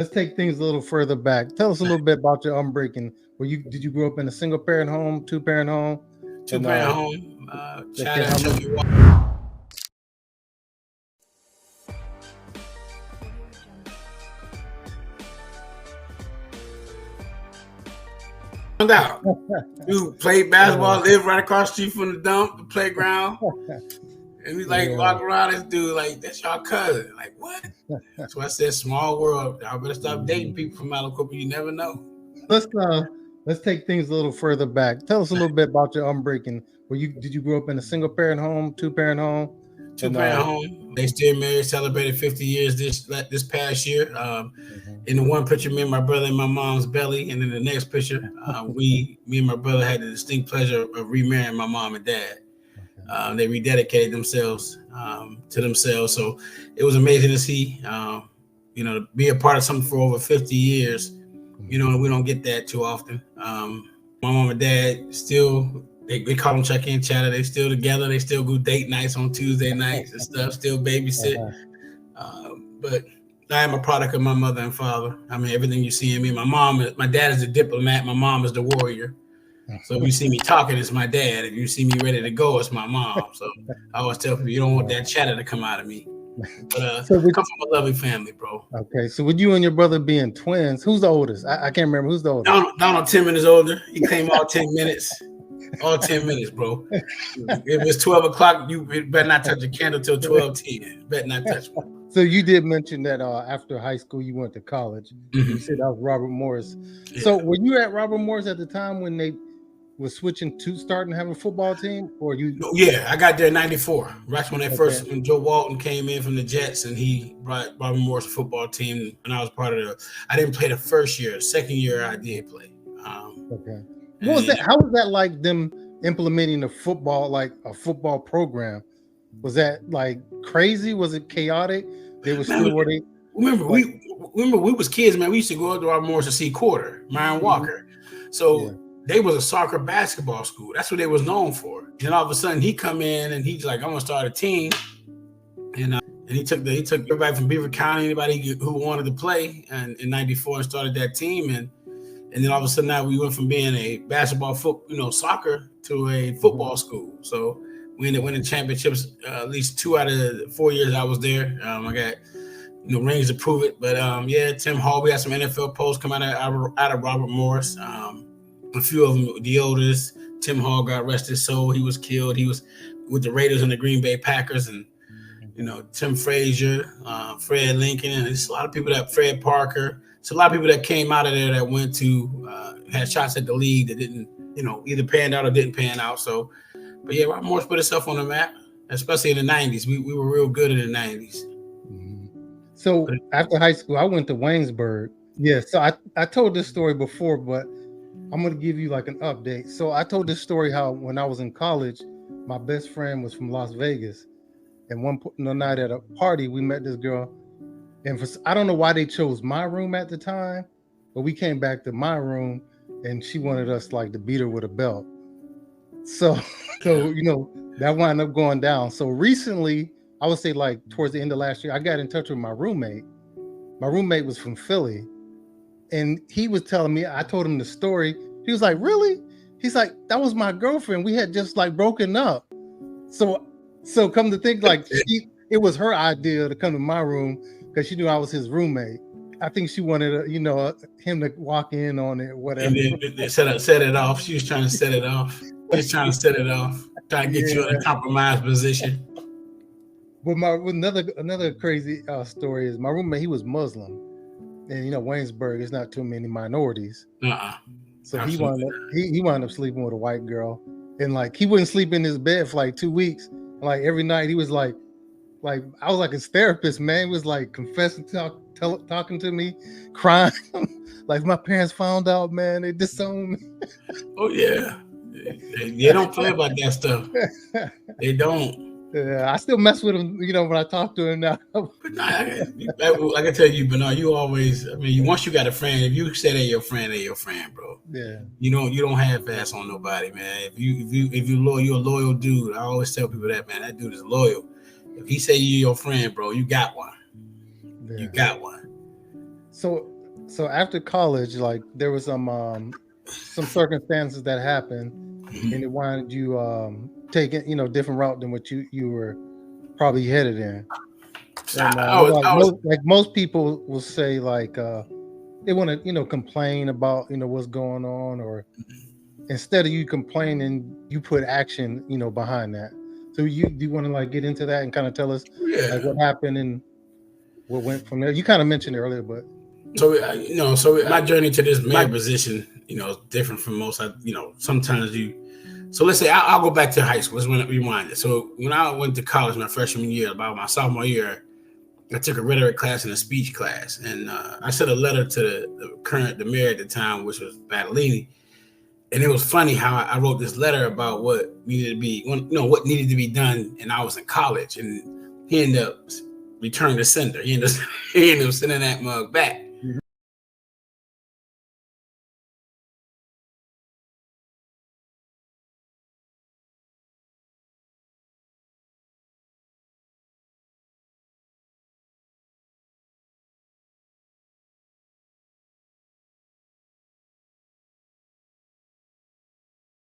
Let's take things a little further back. Tell us a little bit about your upbringing. Did you grow up in a single parent home, two parent home? Two parent home, Okay, Chatter, Chucky. Found out. You played basketball, lived right across the street from the dump, the playground. And we walk around this dude like, that's y'all cousin. Like, what? So I said, small world. Y'all better stop dating people from Aliquippa. You never know. Let's take things a little further back. Tell us a little bit about your upbringing. Did you grow up in a single parent home, two parent home? Two parent home. They still married, celebrated 50 years this past year. In the one picture, me and my brother in my mom's belly, and in the next picture, me and my brother had the distinct pleasure of remarrying my mom and dad. They rededicated themselves to themselves, so it was amazing to see. To be a part of something for over 50 years. We don't get that too often. My mom and dad still. They call them check-in chatter. They still together. They still go date nights on Tuesday nights and stuff. Still babysit. But I am a product of my mother and father. I mean, everything you see in me. My dad is the diplomat. My mom is the warrior. So if you see me talking, it's my dad. If you see me ready to go, it's my mom. So I always tell people, you don't want that chatter to come out of me. But come from a loving family, bro. Okay, so with you and your brother being twins, who's the oldest? I can't remember who's the oldest. Donald 10 minutes older. He came all 10 minutes. All 10 minutes, bro. If it's 12 o'clock, you better not touch a candle till 12:10. Better not touch one. So you did mention that after high school you went to college. You said that was Robert Morris. Yeah. So were you at Robert Morris at the time when they was switching to starting to have a football team, or you? Yeah, I got there in '94. Right when when Joe Walton came in from the Jets, and he brought Robert Morris football team, and I was part of I didn't play the first year. The second year I did play. Okay. What was that? How was that like them implementing a football program? Was that like crazy? Was it chaotic? They were still where they remember we was kids, man. We used to go up to Robert Morris to see Quarter, Myron Walker. So they was a soccer basketball school. That's what they was known for. And all of a sudden he come in and he's like, I'm gonna start a team. And he took everybody from Beaver County, anybody who wanted to play, and in '94 and started that team. And then all of a sudden now we went from being a basketball, soccer to a football school. So we ended up winning championships at least 2 out of the 4 years I was there. I got rings to prove it. But Tim Hall, we had some NFL posts come out of Robert Morris. A few of them, the oldest. Tim Hall got rest his soul. He was killed. He was with the Raiders and the Green Bay Packers, and Tim Frazier, Fred Lincoln, and there's a lot of people Fred Parker. It's a lot of people that came out of there that went to had shots at the league that didn't, either panned out or didn't pan out. So, but yeah, Robert Morris put itself on the map, especially in the '90s. We were real good in the '90s. So after high school, I went to Waynesburg. Yeah, so I told this story before, but I'm going to give you like an update. So I told this story how when I was in college, my best friend was from Las Vegas. And one night at a party, we met this girl. And I don't know why they chose my room at the time, but we came back to my room and she wanted us like to beat her with a belt. So that wound up going down. So recently, I would say like towards the end of last year, I got in touch with my roommate. My roommate was from Philly. And he was telling me, I told him the story. He was like, really? He's like, that was my girlfriend. We had just like broken up. So come to think, like it was her idea to come to my room because she knew I was his roommate. I think she wanted him to walk in on it, whatever. And then they set it off. She was trying to set it off. Just trying to set it off. Trying to get you in a compromised position. But another crazy story is my roommate, he was Muslim. And Waynesburg, it's not too many minorities. So he wound up sleeping with a white girl. And like he wouldn't sleep in his bed for like 2 weeks. Like every night he was like I was like his therapist, man. He was like confessing, talking to me, crying. Like my parents found out, man, they disowned me. Oh yeah. They don't play about that stuff. They don't. Yeah, I still mess with him, when I talk to him now. But I can tell you, Bernard, you always, once you got a friend, if you say they're your friend, bro. Yeah. You don't have ass on nobody, man. If you're loyal, you're a loyal dude. I always tell people that, man, that dude is loyal. If he say you're your friend, bro, you got one. Yeah. You got one. So So after college, like there was some circumstances that happened, and it wanted you taking different route than what you were probably headed in. And most people will say like they want to complain about what's going on, or instead of you complaining, you put action behind that. So do you want to like get into that and kind of tell us like what happened and what went from there? You kind of mentioned it earlier, but so my journey to this mayor position, is different from most. Sometimes so let's say I'll go back to high school. Let's rewind it. So when I went to college my freshman year, about my sophomore year, I took a rhetoric class and a speech class, and I sent a letter to the mayor at the time, which was Battellini. And it was funny how I wrote this letter about what needed to be done, and I was in college, and he ended up returning the sender. He ended up sending that mug back.